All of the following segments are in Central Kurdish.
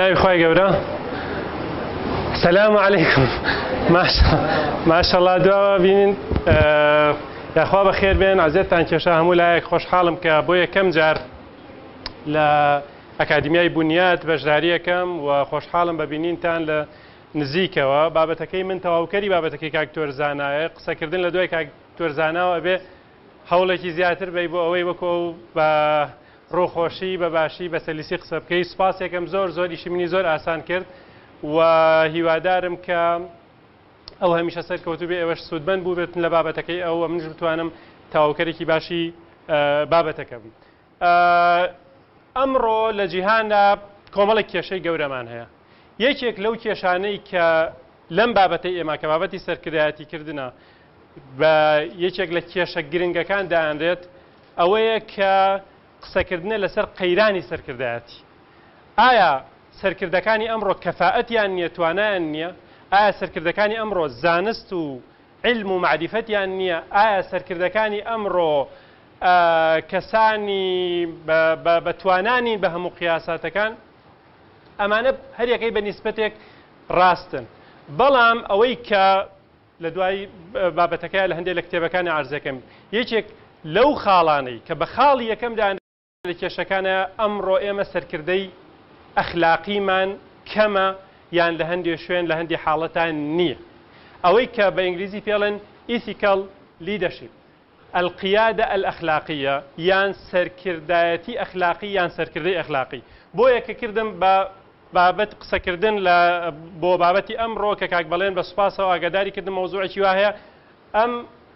ناوي خوي قبره السلام عليكم ما شاء الله دوا بينين يا اخوة بخير بين عزيزتان كيشا همو لايك خوش حالم كبويا كم جار لأكاديمية بنيات بجدارية كم وخوش حالم ببينين تان لنزيكة وبابتكي من تواوكري بابتكي كاكتور زانا قصة كردن لدوي كاكتور زانا وابي حولكي زياتر بي بو اوي وكو با ڕۆخۆشی بەباشی بەسەلیسی قسە بکەی سوپاس یەکەم زۆریشی منی زۆر ئاسان کرد و هیوادارم کە ئەو هەمیشە سەرکەوتوو بێ ئێوەش سوودمەند بوو بێتن لە بابەتەکەی ئەو منش بتوانم تاوکەرێکی باشی بابەتەکەم. ئەمڕۆ لە جیهاندا کۆمەڵێک کێشەی گەورەمان هەیە. یەکێک لەو کێشانەی کە لەم بابەتەی ئێمە کە بابەتی سەرکردایەتیکردنە بە یەکێک لە کێشە گرنگەکان دایانرێت ئەوەیە کە قسەکردنە لەسەر قەیرانی سەرکردایەتی. ئایا سەرکردەکانی ئەمڕۆ کەفاءەتیان نییە توانایان نییە؟ ئایا سەرکردەکانی ئەمڕۆ زانست و علم و معریفەتیان نییە؟ ئایا سەرکردەکانی ئەمڕۆ کەسانی بە توانانی بە هەموو قیاساتەکان؟ ئەمانە هەر یەکەی بە نیسبەتێک ڕاستن. بەڵام ئەوەی کە لە دوای بابەتەکەی لە هەندێک لە کتێبەکانی عەرزەکەم یەکێک لەو خاڵانەی کە بە خاڵی یەکەمدا لە کێشەکانە ئەمڕۆ ئێمە سەرکردەی ئەخلاقیمان کەمە یان لە هەندێک شوێن لە هەندێک حاڵەتان نییە. ئەوەی کە بە ئینگلیزی پێڵێن ethical leadership القیادە الأخلاقیە یان سەرکردایەتی ئەخلاقی یان سەرکردەی ئەخلاقی. بۆ یەکە کردم بە بابەت قسەکردن بۆ بابەتی ئەمڕۆ کە کاک بەڵێن بە سوپاسەوە ئاگاداری کردم مەوزوعێکی وا هەیە ئەم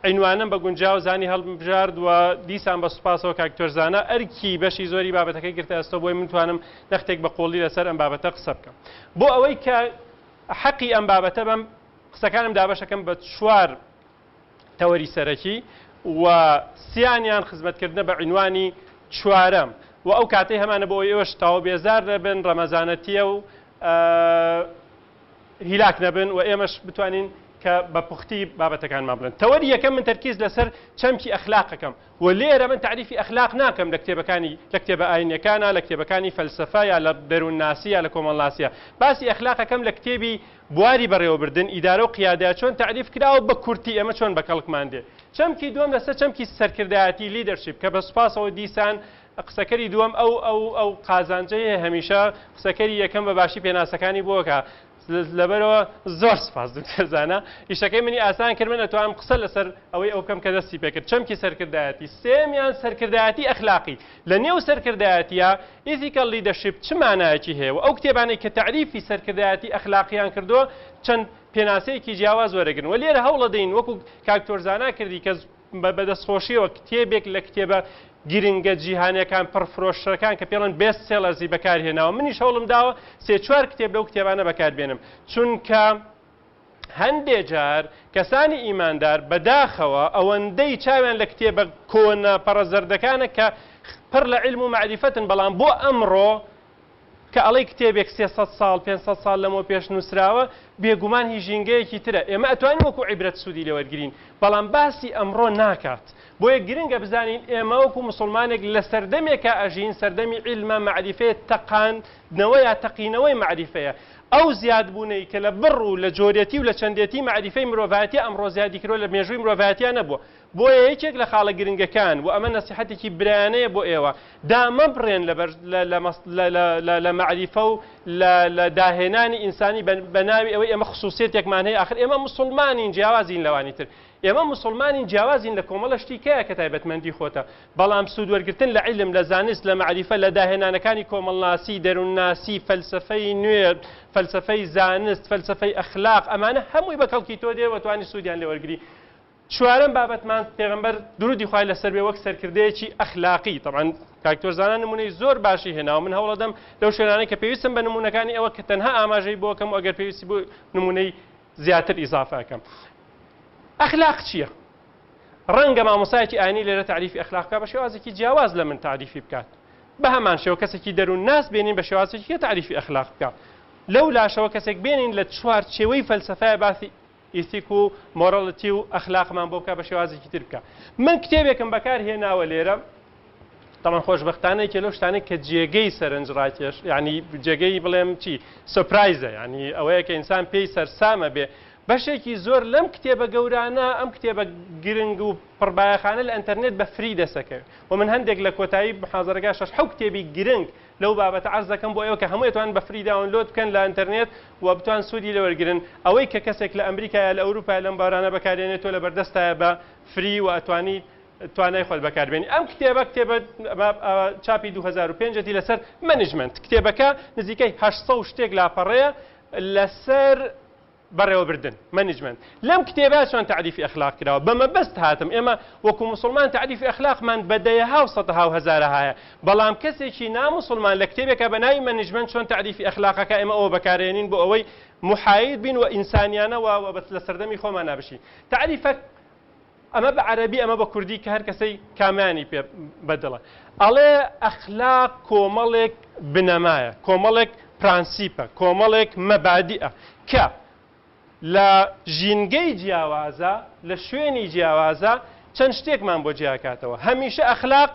عنوانم بە گونجاو زانی هەڵبژارد و دیسان بە سوپاسەوە کاکتۆر زانە ئەرکی بەشی زۆری بابەتەکەی گرتە ئەستۆ بۆی من توانم دەختێک بە قۆڵی لەسەر ئەم بابەتە قسە بکەم. بۆ ئەوەی کە حەقی ئەم بابەتە بەم قسەکانم دابەشەکەم بە 4 تەوەری سەرەکی و سیانیان خزمەتکردنە بە عنوانی 4ەم و ئەو کاتەی هەمانە بۆ ئێوەش تاوە بێزار نەبن ڕەمەزانەتیە و هیلاک نەبن و ئێمەش بتوانین کە بە پوختی بابەتەکانمان بڵێن. تەوەری یەکەم من تەرکیز لەسەر چەمکی ئەخلاقەکەم و لێرە من تعریفی ئەخلاق ناکەم لە کتێبەکانی لە کتێبە ئاینیەکانە لە کتێبەکانی فەلسەفە یا لە دەروونناسی یا لە کۆمەڵناسیە. باسی ئەخلاقەکەم لە کتێبی بواری بەڕێوەبردن ئیدارە و قیادە چۆن تعریف کراوە بە کورتی ئێمە چۆن بە کەڵکمان دێ. چەمکی دووەم لەسەر چەمکی سەرکردایەتی لیدەرشیپ کە بە سوپاسەوە دیسان قسەکەری دووەم ئەو قازانجەیە هەمیشە قسەکەری یەکەم بە باشی پێناسەکانی بۆکە لەبەرەوە زۆر سپاس دکتۆرزانە ئیشەکەی منی ئاسان کرد من ئەتوانم قسە لەسەر ئەوەی ئەو بکەم کە دەستی پێکرد. چەمکی سەرکردایەتی سێمیان سەرکردایەتی ئەخلاقی. لە نێو سەرکردایەتیە ethical leadership چ مانایەکی هەیە و ئەو کتێبانەی کە تعریفی سەرکردایەتی ئەخلاقیان کردووە چەند پێناسەیەکی جیاواز وەرەگرن و لێرە هەوڵە دەین وەکو کاکتۆرزانە کردی کە بەدەستخۆشیەوە کتێبێک لە کتێبە گرنگە جیهانیەکان پڕفرۆشەکان کە پێڵەن بێست سێلەرزی بەکارهێناوە منیش هەوڵم داوە 3-4 کتێب لەو کتێبانە بەکاربێنم چونکە هەندێک جار کەسانی ئیماندار بەداخەوە ئەوەندەی چاویان لە کتێبە کۆنە پەڕەزەردەکانە کە پڕ لە علم و معریفەتن بەڵام بۆ ئەمڕۆ کە ئەڵەی کتێبێک 300 ساڵ 500 ساڵ لەمەوە پێش نووسراوە بێگومان هیچ ژینگەیەکی ترە. ئێمە ئەتوانین وەکو عیبرەت سوودی لەوەرگرین بەڵام باسی ئەمڕۆ ناکات. بۆیە گرنگە بزانین ئێمە وەکو مسلمانێک لە سەردەمێکە ئەژین سەردەمی علمە معریفەیە تەقاندنەوە یا تەقینەوەی معریفەیە. ئەو زیادبوونەی کە لە بڕ و لە جۆرەتی و لە چەندێتی معریفەی مرۆڤایەتی ئەمڕۆ زیادی کرۆ لە مێژووی مرۆڤایەتیان نەبووە. بۆیە یەکێک لە خاڵە گرنگەکان و ئەمە نەسیحەتێکی برایانەیە بۆ ئێوە دامە بڕێن لە معریفە و لە داهێنانی ئینسانی بە ناوی ئەوەی ئێمە خصوصیەتێکمان هەیە. آخر ئێمە مسلمانین جیاوازین لەوانی تر. ئێمە مسلمانین جیاوازین لە کۆمەڵە شتیکەیە کە تایبەتمەندی خۆتە بەڵام سوودوەرگرتن لە علم لە زانست لە معریفە لە داهێنانەکانی کۆمەڵناسی دەروونناسی فەلسەفەی نوێ فەلسەفەی زانست فەلسەفەی ئەخلاق ئەمانە هەمووی بە کەڵکی تۆ دێ وتوانی سوودیان لێوەرگری. 4ەم بابەتمان پێغەمبەر درودی خوای لەسەر بێ وەک سەرکردەیەکی ئەخلاقی. طبعا کاکتۆرزانە نمونەی زۆر باشی هێناوە من هەوڵە دەم لەو شوێنانەی کە پێویستم بە نمونەکانی ئەوە کە تەنها ئاماژەی بۆ کەم و ئەگەر پێویستی بۆ نمونەی زیاتر ئیزافەکەم. ئەخلاق چییە؟ ڕەنگە مامۆسایەکی ئاینی لێرە تعریفی ئەخلاقکە بە شێوازێکی جیاواز لە من تعریفی بکات. بە هەمان شێوە کەسێکی دەروون ناس بێنین بە شێوازێکی تعریفی ئەخلاق بکات. لەو لاشەوە کەسێک بێنین لە چوارچێوەی فەلسەفای باسی ئیتیک و مۆڕەڵەتی و ئەخلاقمان بۆ بکە بە شێوازێکی تر بکە. من کتێبێکم بەکار هێناوە لێرە طبعا خۆشبەختانەی کە لەو شتانەی کە جێگەی سەرنج ڕاکێش یعنی جێگەی بڵێم چی سۆپرایزە یعنی ئەوەیە کە ئینسان پێی سەرسامە بێ بەشێکی زۆر لەم کتێبە گەورانە ئەم کتێبە گرنگ و پڕبایەخانە لە ئەتەرنێت بە فری دەسەکەوێت و من هەندێک لە کۆتایی محازەرەکە 6 کتێبی گرنگ لەو بابەتە عرض دەکەم بۆ ئێوە کە هەموو دەتوان بە فری داونلۆد بکەن لە ئەتەرنێت و بتوان سوودی لەوەرگرن ئەوەی کە کەسێک لە ئەمریکا یا لە ئەوروپا لەم بارانە بەکارێنێتەوە لە بەردەستایە بە فری و ئەتوانی توانای خۆت بەکاربێنی ئەم کتێبە چاپی 2005 لەسەر مەنیجمنت کتێبەکە نزیکەی 800 شتێک لاپەڕەیە لەسەر بەڕێوەبردن مەنیجمنت لەم کتێبە چۆن تعریفی ئەخلاق کراوە بەمەبەست هاتم ئێمە وەکو مسلمان تعریفی ئەخلاقمان بەدەیەها و سەدەها و هەزارە هەیە بەڵام کەسێکی نامسلمان لە کتێبێکە بە ناوی مەنیجمنت چۆن تعریفی ئەخلاقەکە ئێمە ئەوە بەکارێنین بۆ ئەوەی محاید بین و ئینسانیانە و لە سەردەمی خۆمان نابشین تعریفە ئەمە بە عەرەبی ئەمە بە کوردی کە هەر کەسەی کامانی پێ بەدڵە ئەڵێ ئەخلاق کۆمەڵێک بنەمایە کۆمەڵێک پرانسیپە کۆمەڵێک مەبادیئە کە لە ژینگەی جیاوازە لە شوێنی جیاوازە چەند شتێکمان بۆ جیاکاتەوە هەمیشە ئەخلاق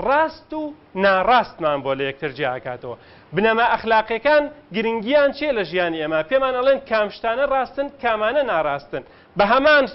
ڕاست و ناڕاستمان بۆ لە یەکتر جیاکاتەوە بنەما ئەخلاقیەکان گرنگیان چێ لە ژیانی ئێمە پێمان ئەڵێن کام شتانە ڕاستن کامانە ناڕاستن بە هەمان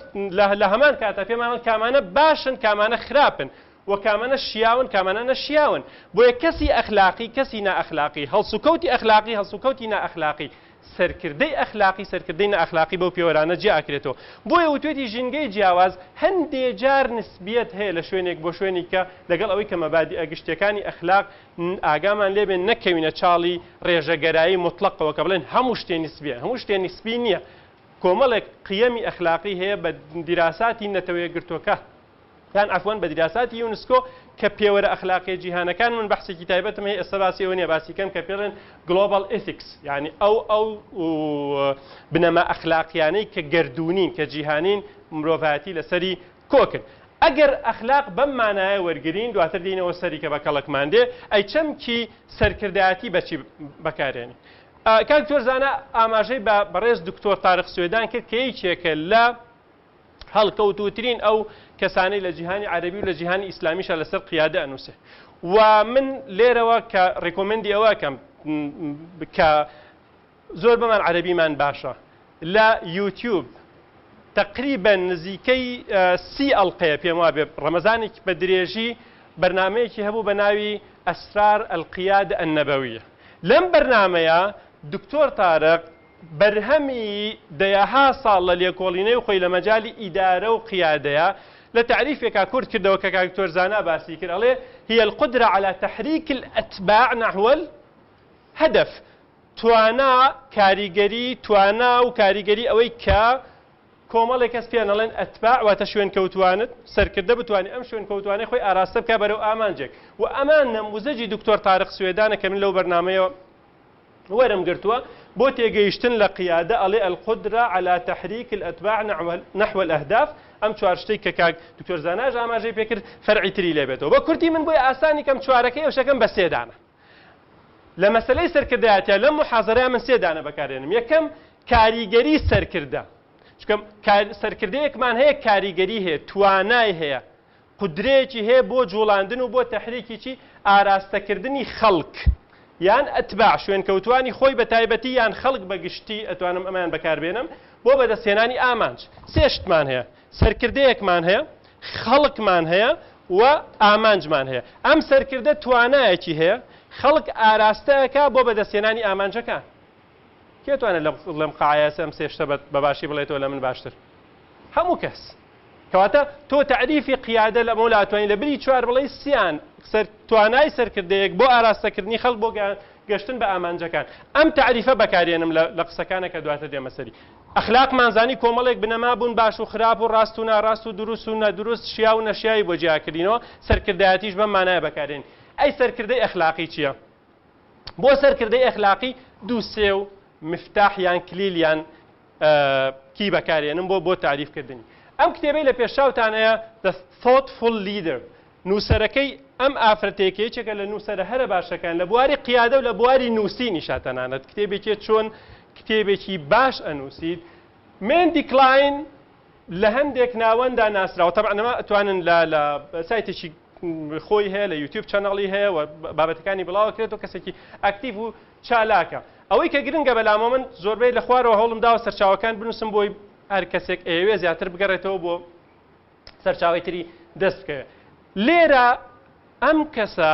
لە هەمان کاتە پێمان کامانە باشن کامانە خراپن و کامانە شیاون کامانە نەشیاون بۆیە کەسی ئەخلاقی کەسی نائەخلاقی هەڵسوکەوتی ئەخلاقی هەڵسوکەوتی نائەخلاقی سەرکردەی ئەخلاقی سەرکردەی نائەخلاقی بەو پێوەرانە جیاکرێتەوە بۆیە وتوێتی ژینگەی جیاواز هەندێک جار نسبیەت هەیە لە شوێنێک بۆ شوێنی کە لەگەڵ ئەوەی کە مەبادیئە گشتیەکانی ئەخلاق ئاگامان لێبێن نەکەوینە چاڵی ڕێژەگەرایی مطلقەوە کە بڵێن هەموو شتێ نسبیە هەموو شتێ نسبی نییە کۆمەڵێک قیەمی ئەخلاقی هەیە بە دیراساتی نەتەوەیەگرتووەکە یان عفوان بە دیراساتی یونسکۆ کە پێوەرە ئەخلاقی جیهانەکان من بەحسێکی تایبەتم هەیە ئێستا باسی ئەوە نییە باسی کەم کە پێڵێن گلۆبال ئیثیکس یعنی ئەو بنەما ئەخلاقیانەی کە گردوونین کە جیهانین مرۆڤایەتی لەسەری کۆکن ئەگەر ئەخلاق بەم مانایە وەرگرین دواتر دێنەوە سەری کە بە کەڵکمان دێ ئەی چەمکی سەرکردایەتی بەچی بەکارێنی کاک تۆرزانە ئاماژەی بەڕێز دکتۆر تارق سوێدان کرد کە یەکێکە لە هەڵکەوتوترین ئەو کەسانەی لە جیهانی عەرەبی و لە جیهانی ئیسلامیشە لەسەر قیادە ئەنووسێ و من لێرەوە کە ڕێکۆمەندی ئەوەکەم کە زۆر بەمان عەرەبیمان باشە لە یوتیوب تقریبا نزیکەی 30 ئەڵقەیە پێم وابێ ڕەمەزانێکی بە درێژی بەرنامەیەکی هەبوو بە ناوی ئەسرار القیادە النەبەویە لەم بەرنامەیە دکتۆر تارق بەرهەمی دەیەها ساڵ لە لێکۆڵینەی خۆی لە مەجای ئیدارە و قیادەیە لە تعریفێکا کورد کردەوە کە کاک تۆرزانە باسی کرد ئەڵێ هي القدرة على تحريك الأتباع نحو الهدف توانا کاریگەری توانا و کاریگەری ئەوەی کە کۆمەڵێک کەس پێیان ئەڵێن ئەتباع واتە شوێن کەوتوانت سەرکردە بتوانێت ئەم شوێن کەوتوانەی خۆی ئاراستە بکە بەرەو ئامانجێک و ئەمان نەموزەجی دکتۆر تارق سوێدانە کە من لەو بەرنامەیەوە وەرم گرتووە بۆ تێگەیشتن لە قیادە ئەڵێ القدرة على تحريك الأتباع نحو الأهداف ئەم چوار شتەی کە کاک دکتۆر زاناژ ئاماژەی پێکرد فەرعی تری لێبێتەوە بە کورتی من بۆی ئاسانی کەم چوارەکەی ئەوشەکەم بە سێدانە لە مەسەلەی سەرکردایەتە لەم محاضەرەیە من سێدانە بەکارێنم یەکەم کاریگەری سەرکردە چکەم سەرکردەیەکمان هەیە کاریگەری هەیە توانای هەیە قودرەیەکی هەیە بۆ جوڵاندن و بۆ تەحریکیی ئاراستەکردنی خەڵک یان ئەتباع شوێن کەوتوانی خۆی بە تایبەتی یان خەڵک بەگشتی ئەتوانم ئەمان بەکاربێنم بۆ بەدەستهێنانی ئامانج سێشتمان هەیە سەرکردەیەکمان هەیە خەڵکمان هەیە و ئامانجمان هەیە ئەم سەرکردە توانایەکی هەیە خەڵک ئاراستەیەکە بۆ بەدەستهێنانی ئامانجەکان کێتوانێت لەم قاعەیە ئەم سێشتە بە باشی بڵێتەوە لە من باشتر هەموو کەس کەواتە تۆ تعریفی قیادە لە مەولا توانین لە بری چوار بڵێ سیان توانای سەرکردەیەک بۆ ئاراستەکردنی خەڵک بۆ گەشتن بە ئامانجەکان ئەم تعریفە بەکارێنم لە قسەکانە کە دواتر دێمە سەری ئەخلاقمان زانی کۆمەڵێک بنەما بوون باش و خراپ و ڕاست و ناڕاست و دروست و نەدروست شیا و نەشیایی بۆ جیاکردینەوە سەرکردایەتیش بەم مانایە بەکارێن ئەی سەرکردەی ئەخلاقی چییە بۆ سەرکردەی ئەخلاقی دوو سێ و مفتاح یان کلیل یان کی بەکارێنم بۆ تعریفکردنی ئەم کتێبەی لە پێشاوتانەیە The Thoughtful Leader نووسەرەکەی ئەم ئافرەتێکێکێکە لە نووسەرە هەرە باشەکان لە بواری قیادە و لە بواری نووسینی شاتەنانەت کتێبێکی چۆن کتێبێکی باش ئەنووسیت مێندی کلاین لە هەندێک ناوەندا ناسراوە طبعا ئەمە ئەتوانن لە سایتێکی خۆی هەیە لە یوتیوب چەنەڵی هەیە و بابەتەکانی بڵاوکرێت و کەسێکی ئاکتیڤ و چالاکە ئەوەی کە گرنگە بەلامە من زۆربەی لە خوارەوە هەوڵم داوە سەرچاوەکان بنووسم بۆی هەر کەسێک ئەوێ زیاتر بگەڕێتەوە بۆ سەرچاوی تری دەست بکەوێت لێرە ئەم کەسە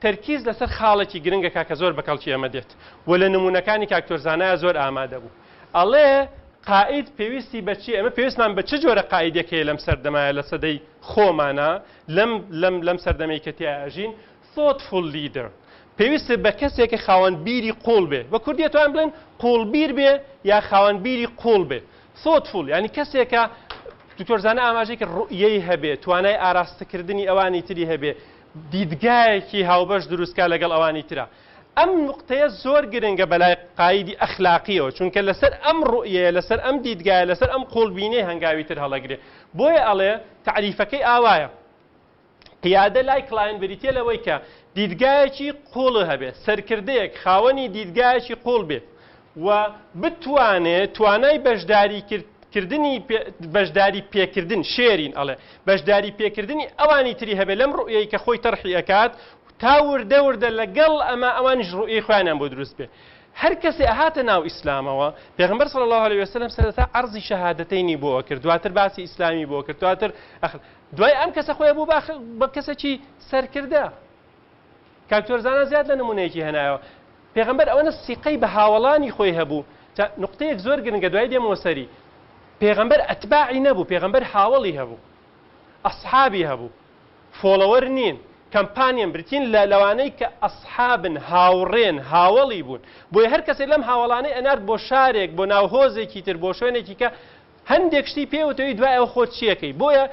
تەرکیز لەسەر خاڵێکی گرنگە کاکە زۆر بەکەڵکی ئەمە دێت و لە نمونونەکانی کاکتۆرزانایە زۆر ئامادە بوو ئەڵێ قائد پێویستی بەچی ئەمە پێویستمان بە چ جۆرە قائیدێکەیە لەم سەردەمایە لە سەدەی خۆمانە لەم سەردەمەی کە تیاژین thoughtful leader پێویستە بە کەسێکی خاوەن بیری قوڵ بێ بە کوردی توان بڵێن قوڵبیر بێ یا خاوەن بیری قوڵ بێ thoughtful یعنی کەسێکە دکتۆرزانە ئاماژەیەکی ڕوئیەی هەبێ توانای ئاراستەکردنی ئەوانی تری هەبێ دیدگایەکی هاوبەش دروستکە لەگەڵ ئەوانی ترە ئەم نقطەیە زۆر گرنگە بەلای قایدی ئەخلاقیەوە چونکە لەسەر ئەم ڕوئیە لەسەر ئەم دیدگایە لەسەر ئەم قوڵبینەی هەنگاوی تر هەڵەگرێ بۆیە ئەڵێ تعریفەکەی ئاوایە قیادە لای کلاین بریتە لەوەی کە دیدگایەکی قوڵ هەبێ سەرکردەیەک خاوەنی دیدگایەکی قوڵ بێ و بتوانێت توانای بەشداری پێکردن شێرین ئەڵێ بەشداری پێکردنی ئەوانی تری هەبێ لەم ڕوئیەی کە خۆی تەرحی ئەکات تا وردە لەگەڵ ئەمە ئەوانیش ڕوئیی خۆیانیان بۆ دروست بێ هەر کەسێ ئەهاتە ناو ئیسلامەوە پێغەمبەر صلی الله علیه وسلم سەرەتا عەرزی شەهادەتەینی بۆ کرد دواتر باسی ئیسلامی بۆ کرد دواتر دوای ئەم کەسە خۆی بوو بە کەسێکی سەرکردە کاکتۆرزانە زیاد لە نمونەیەکی هەنایەوە پێغەمبەر ئەوەنە سیقەی بە هاوڵانی خۆی هەبوو نقطەیەک زۆر گرنگە دوای دێمەوە سەری پێغەمبەر ئەتباعی نەبوو پێغەمبەر هاوڵی هەبوو ئەصحابی هەبوو فۆلۆوەر نین کەمپانیان برتین لە لەوانەی کە ئەصحابن هاوڕێن هاوڵی بوون بۆیە هەر کەسێک لەم هاوڵانەی ئەنارد بۆ شارێک بۆ ناوهۆزێکی تر بۆ شوێنێکی کە هەندێک شتی پێوتەوەی دوای ئەو خۆت چیەکەی بۆیە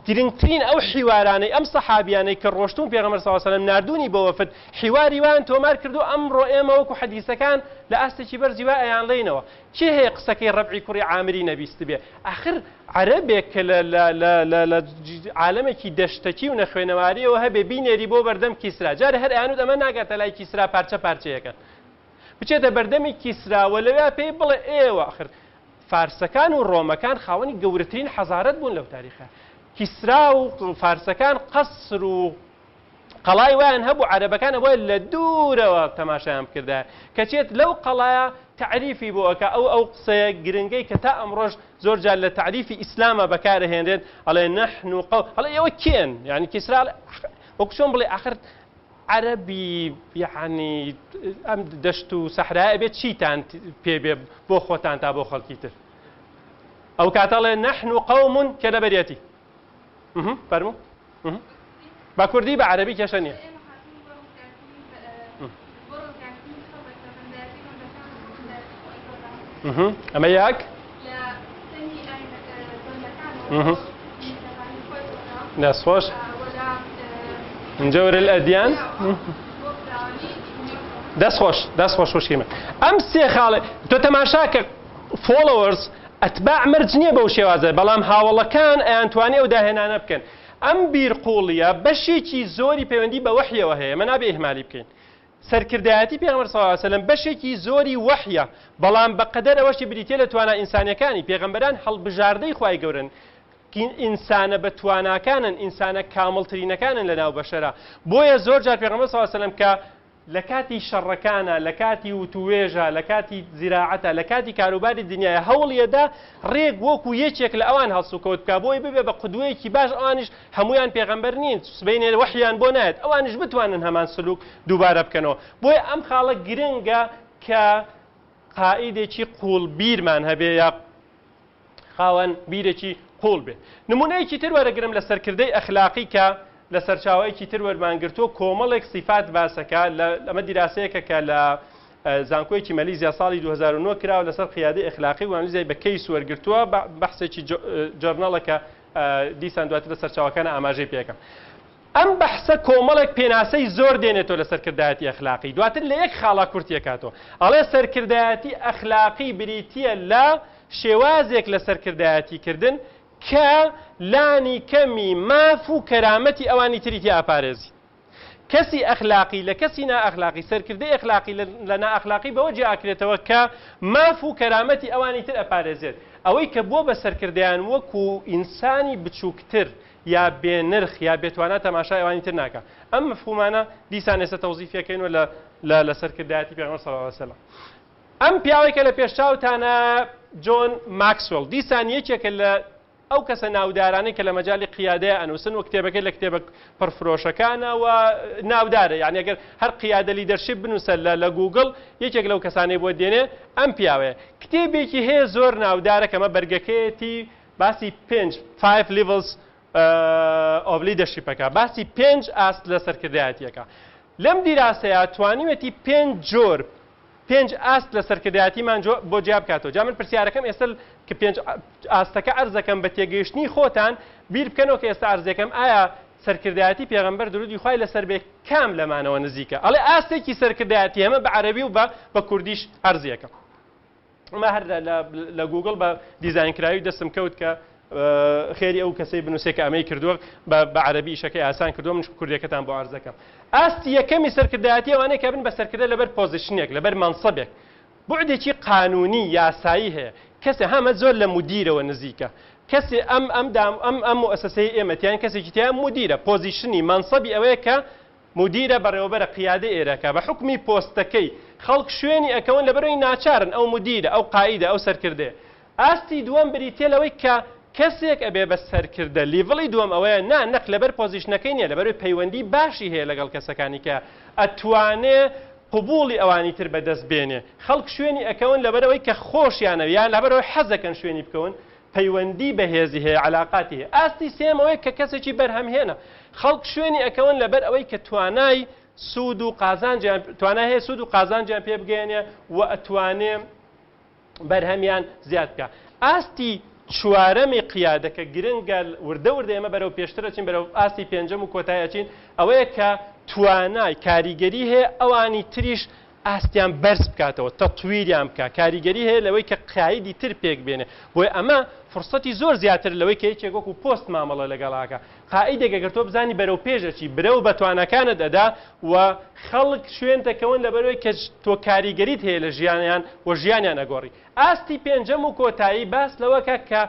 گرنگترین ئەو حیوارانەی ئەم سەحابیانەی کە ڕۆشتون پێغەمبەر صلی الله علیه و سلم نردونی بۆ وەفد حیواری وان تۆمار کردو ئەمڕۆ ئێمە وەکو حەدیثەکان لە ئاستێکی بەرزی وا ئەیان لێنەوە چی هەیە قسەکەی ڕەبعی کوڕی عامری نەبیست بێ ئاخر عەرەبێک کە لە عالەمێکی دەشتەکی و نەخوێنەواریەوە هەبێ بینێری بۆ بەردەم کیسرا جارە هەر ئەیانوت ئەمە ناگاتە لای کیسرا پارچە پارچەیەکەن بچێتە بەردەمی کیسراوە لەوێ پێی بڵێ ئێوە ئاخر فارسەکان و ڕۆمەکان خاوەنی گەورەترین حەزارەت بوون لەو تاریخە کیسرا و فارسەکان قەسر و قەڵای وایان هەبوو عەرەبەکان ئەوە لە دوورەوە تەماشایان بکردا کەچێت لەو قەڵایە تعریفی بۆ ئەکا ئەو قسەیە گرنگەی کە تا ئەمڕۆژ زۆر جار لە تعریفی ئیسلامە بەکارهێنرێت ئەڵێ نەحن و قەو هەڵێ ئێوە کێن یعنی کیسرا وەکو چۆن بڵێ ئاخر عەرەبی یعنی ئەم دەشت و سەحرایە بێت چیتان پێ بێ بۆ خۆتان تا بۆ خەڵکی تر ئەو کاتەڵێ نەحن و قەومون کە لەبەرێتی فەرموو بە کوردی بە عەرەبی کێشە نییە ئەمە یاک دەستخۆش جەورە الئەدیان دەستخۆش خوشکی ئەم سێ خاڵێ تۆ تەماشاکە فۆلۆوەرز ئەتباع مرج نییە بەو شێوازە بەڵام هاوڵەکان ئەیانتوانێ ئەو داهێنانە بکەن ئەم بیرقوڵیە بەشێکی زۆری پەیوەندی بە وەحیەوە هەیە مە نابێ ئیهمالی بکەین سەرکردایەتی پێغەمبەر صلی الله علیه و سلم بەشێکی زۆری وەحیە بەڵام بەقەدەر ئەوەشی بریتێ لە توانای ئینسانیەکانی پێغەمبەران هەڵبژاردەی خوای گەورن ئینسانە بە تواناکانن ئینسانە کامڵترینەکانن لە ناو بەشەرە بۆیە زۆر جار پێغەمبەر صلی الله علیه و سلم کە لە کاتی شەڕەکانە لە کاتی وتوێژە لە کاتی زیراعەتە لە کاتی کاروباری دنیاە هەوڵیەدا ڕێک وەکو یەکێک لە ئەوان هەڵسوکەوت بکە بۆی ببێ بە قودوەیەکی باش ئەوانیش هەمویان پێغەمبەر نین سبەینێ وەحییان بۆ نایەت ئەوانیش بتوانن هەمان سلوک دووبارە بکەنەوە بۆیە ئەم خاڵە گرنگە کە قائیدێکی قوڵبیرمان هەبێ یا خاوەن بیرێکی قوڵ بێ نمونەیەکی تر وەرەگرم لە سەرکردەی ئەخلاقی کە لە سەرچاوەیەکی تر وەرمانگرتووە کۆمەڵێک سیفات باسەکە ئەمە دیراسەیەکە کە لە زانکۆیەکی مەلیزیا ساڵی 2009 کراوە لەسەر قیادەی ئەخلاقی و ئەنالیزای بە کەیس وەرگرتووە بەحسێکی جۆرناڵەکە دیسان دواتر لە سەرچاوەکانە ئاماژەی پێکەم ئەم بەحسە کۆمەڵێک پێناسەی زۆر دێنێتەوە لە سەرکردایەتی ئەخلاقی دواتر لە یەک خاڵا کورتیەکاتەوە ئەڵێ سەرکردایەتی ئەخلاقی بریتیە لە شێوازێک لە سەرکردایەتیکردن کە لانی کەمی ماف و کەرامەتی ئەوانی تریتی ئاپارێزی کەسی ئەخلاقی لە کەسی نائەخلاقی سەرکردەی ئەخلاقی لە نائەخلاقی بەوە جیاکرێتەوە کە ماف و کەرامەتی ئەوانی تر ئەپارێزێت ئەوەی کە بۆ بە سەرکردیان وەکو ئینسانی بچووکتر یا بێنرخ یا بێتوانە تەماشای ئەوانی تر ناکە. ئەم مفهومانە دیسان ئێستا تەوزیفەکەینەوە لە سەرکردایەتی پێغەمبەر صلی الله علیه وسلم. ئەم پیاوێکە لە پێشچاوتانە جۆن ماکسوێل دیسان یەکێکە لە ئەو کەسە ناودارانەی کە لە مەجاڵی قیادەیە ئەنووسن و کتێبەکەی لە کتێبە پڕفرۆشەکانەوە ناودارە، یعنی ئەگەر هەر قیادە لیدەرشیپ بنووسە لە گوگڵ یەکێک لەو کەسانەی بۆ دێنێ ئەم پیاوەیە. کتێبێکی هەیە زۆر ناودارە کەمە بەرگەکەیەتی باسی 5 levels of leadershipەکە، باسی 5 ئاست لە سەرکردایەتیەکە. لەم دیراسەیە توانیوێتی 5 جۆر 5 ئاست لە سەرکردایەتیمان بۆ جیا بکاتەوە. جا من پرسیارەکەم ئێستا کە 5 ئاستەکە ئەرزەکەم بە تێگەیشتنی خۆتان بیر بکەنەوە کە ئێستا ئەرزەکەم ئایا سەرکردایەتی پێغەمبەر درودی خوای لەسەر بێ کام لەمانەوە نزیکە؟ ئەڵێ ئاستێکی سەرکردایەتی ئەمە بە عەرەبی و بە کوردیش ئەرزیەکەم. ئەمە هەر لە گوگڵ بە دیزاینکراوی دەستم کەوت کە خێری ئەو کەسەی بنووسێ کە ئەمەی کردووە بە عەرەبی ئیشەکەی ئاسان کردووە، منش کوردیەکەتان بۆ ئەرزەکەم. ئاستی یەکەمی سەرکردایەتی ئەوانەیە کە بن بە سەرکردە لەبەر پۆزیشنێک لەبەر مەنسەبێک بوعدێکی قانونی یاسایی هەیە، کەسێ هەمە زۆر لە مدیرەوە نزیکە، کەسێ ئەم مؤسسەی ئێمەتیان کەسێکی تیا مدیرە، پۆزیشنی مەنسەبی ئەوەیە کە مدیرە بەڕێوەبەرە قیادە ئێرەکە بە حکمی پۆستەکەی خەڵک شوێنی ئەکەون لەبەرەوەی ناچارن ئەو مدیرە ئەو قائیدە ئەو سەرکردەیە. ئاستی دووەم بریتێ لەوەی کە کەسێک ئەبێ بە سەرکردە لیڤڵی دووەم ئەوەیە نەک لەبەر پۆزیشنەکەی نیە، لەبەرەوەی پەیوەندی باشی هەیە لەگەڵ کەسەکانی کە ئەتوانێ قبوڵی ئەوانی تر بەدەست بێنێ، خەڵک شوێنی ئەکەون لەبەرەوەی کە خۆشیانەوە یان لەبەرەوەی حەزەکەن شوێنی بکەون، پەیوەندی بەهێزی هەیە، عەلاقاتی هەیە. ئاستی سێمەوەی کە کەسێکی بەرهەمهێنە، خەڵک شوێنی ئەکەون لەبەر ئەوەی کە توانای سوود و قازانجیان توانای هەیە سوود و قازانجیان پێ بگەێنێ و ئەتوانێ بەرهەمیان زیاد بکە. ئاستی چوارەمی قیادەکە گرنگە وردە ئێمە بەرەو پێشترەچین بەرەو ئاستی پێنجەم و کۆتایەچین ئەوەیە کە توانای کاریگەری هەیە ئەوانی تریش ئاستیان بەرز بکاتەوە، تەتویریان بکە، کاریگەری هەیە لەوەی کە قایدی تر پێک بێنێ. بۆی ئەمە فرسەتی زۆر زیاتر لەوەی کە یەکێک وەکو پۆست مامەڵە لەگەڵاکە. قائیدێک ئەگەر تۆ بزانی بەرەو پێشەچی برەو بە توانەکانت ئەدا و خەڵک شوێن دەکەون لەبەرەوەی کە تۆ کاریگەریت هەیە لە ژیانیان و ژیانیان ئەگۆڕی. ئاستی پێنجەم و کۆتایی باس لەوەکە کە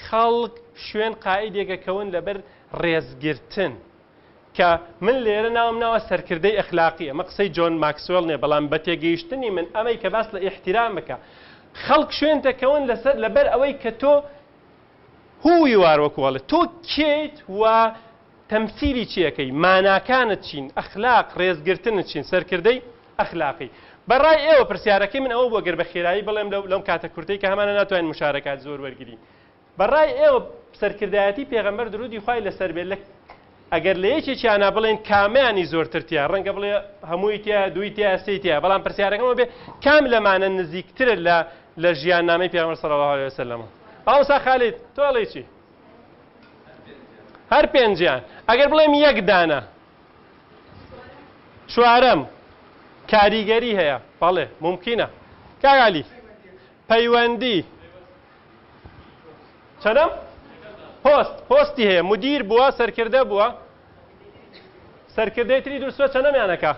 خەڵک شوێن قائیدێکەکەون لەبەر ڕێزگرتن، کە من لێرە ناوم ناوە سەرکردەی ئەخلاقی، ئەمە قسەی جۆن ماکسوێل نیە، بەڵام بە تێگەیشتنی من ئەمەی کە باس لە ئیحتیرام بکە. خەڵک شوێن دەکەون لەبەر ئەوەی کە تۆ هووی واروەکوڵێت، تۆ کێیت و تەمسیلی چیەکەی، ماناکانت چین، ئەخلاق ڕێزگرتنت چین، سەرکردەی ئەخلاقی. بەڕای ئێوە پرسیارەکەی من ئەوە بۆ گەر بە خێرایی بڵێم لەم کاتە کورتەی کە هەمانە ناتوانین مشارەکات زۆر وەرگری. بەڕای ئێوە سەرکردایەتی پێغەمبەر درودی خوای لەسەر بێت ئەگەر لە یەکێکیانە بڵێن کامیانی زۆرترتیە، ڕەنگە بڵێ هەمووی تیا دوی تیا سێی تیا، بەڵام پرسیارەکەمە بێ کام لەمانە نزیکترە لە ژیان نامەی پێغەمبەر صلی الله علیه وسلم. باوسا خالید تۆ ئەڵێ چی؟ هەر پێنجیان. ئەگەر بڵێم یەک دانە چوارەم کاریگەری هەیە، بەڵێ ممکنە. کاگالی پەیوەندی چەندەم؟ پۆستی هەیە، مدیر بووە، سەرکردە بووە، سەرکردەی تری دووسوە چەندەمیانەکە؟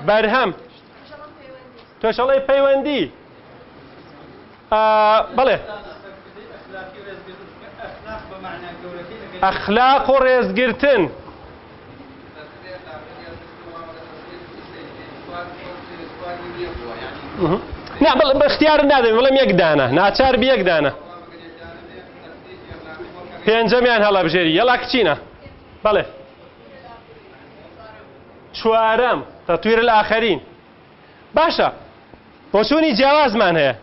بەرهەم. تۆشەڵەی پەیوەندی بەڵێ ئەخلاق و ڕێزگرتن. نا بە اختیار نادەم بڵێم یەک دانە، ناچار بە یەک دانە. پێنجەمیان هەڵەبژێری یەڵا کچینە. بەڵێ چوارەم تەطویر الآخرین. باشە بۆچوونی جیاوازمان هەیە،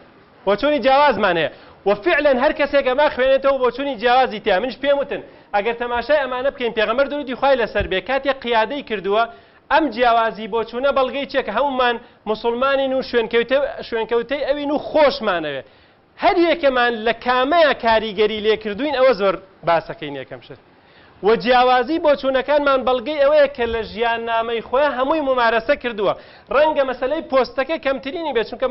بۆچوونی جیاوازمان هەیە وفعلا هەر کەسێک ئەمە خوێنێتەوە بۆچوونی جیاوازی تیا. منش پێم وتن ئەگەر تەماشای ئەمانە بکەین پێغەمبەر درودی خوای لەسەر بێ کاتێک قیادەی کردووە ئەم جیاوازی بۆچوونە بەڵگەی چێکە هەمومان مسلمانین و شوێنکەوتەی ئەوین و خۆشمانەوێ. هەر یەکەمان لە کامەیە کاریگەری لێکردوین ئەوە زۆر باسەکەین یەکەم شت. و جیاوازی بۆچوونەکانمان بەڵگەی ئەوەیە کە لە ژیان نامەی خۆیان هەمووی ممارەسە کردووە. ڕەنگە مەسەلەی پۆستەکە کەمترینی بێت چونکە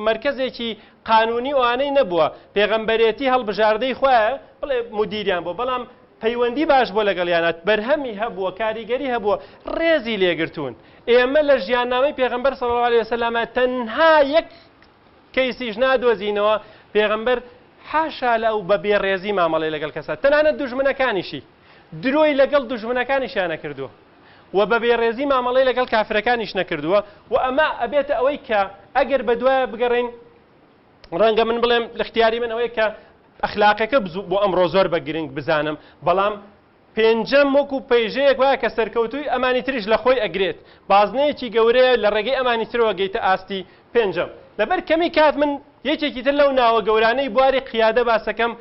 مەرکەزێکی قانونی ئەوانەی نەبووە، پێغەمبەرێتی هەڵبژاردەی خۆیان بڵێ مدیریان بۆ، بەڵام پەیوەندی باش بۆ لەگەڵیانات، بەرهەمی هەبووە، کاریگەری هەبووە، ڕێزی لێگرتوون. ئێمە لە ژیاننامەی پێغەمبەر صلی الله علیه وسلم تەنها یەک کەیسیش نادۆزینەوە پێغەمبەر حاشا لەو بە بێڕێزی مامەڵی لەگەڵ کەسە تەنانەت دوژمنەکانیشی درۆی لەگەڵ دوژمنەکانیشیان نەکردووە و بە بێڕێزی مامەڵی لەگەڵ کافرەکانیش نەکردووە و ئەمە ئەبێتە ئەوەی کە ئەگەر بە دوایە بگەڕین ڕەنگە من بڵێم لە اختیاری من ئەوەیە کە ئەخلاقەکە بۆ ئەمڕۆ زۆر بە گرنگ بزانم بەڵام پێنجەم وەکو پەیژەیەک وایە کە سەرکەوتووی ئەمانی تریش لە خۆی ئەگرێت بازنەیەکی گەورەیە لە ڕێگەی ئەمانی ترەوە گەیتە ئاستی پێنجەم لەبەر کەمی کات من یەکێکی تر لەو ناوە گەورانەی بواری قیادە باسەکەم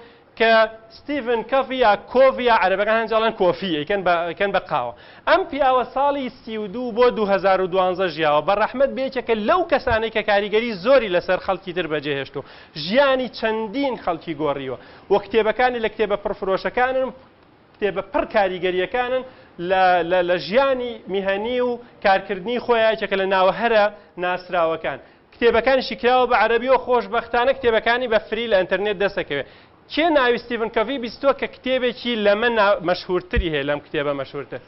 کە ستیڤن کەفی یا کۆڤی یا عەرەبەکان هەنجاڵان کۆفی ئەیکەن بە قاوە ئەم پیاوە ساڵی 32 بۆ 2012 ژیاوە بە ڕەحمەت بێچەکە لەو کەسانەی کە کاریگەری زۆری لەسەر خەڵکی تر بەجێهێشتووە ژیانی چەندین خەڵکی گۆڕیوە و کتێبەکانی لە کتێبە پڕفرۆشەکانن کتێبە پڕ کاریگەریەکانن لە ژیانی میهەنی و کارکردنی خۆیان یەکێکە لە ناوە هەرە ناسراوەکان کتێبەکانیشی کراوە بە عەرەبی و خۆشبەختانە کتێبەکانی بە فری لە ئینتەرنێت دەستەکەوێت کێ ناوی ستیڤن کەفی بیستووە کە کتێبێکی لەمە مەشهورتری هەیە لەم کتێبە مەشهورتر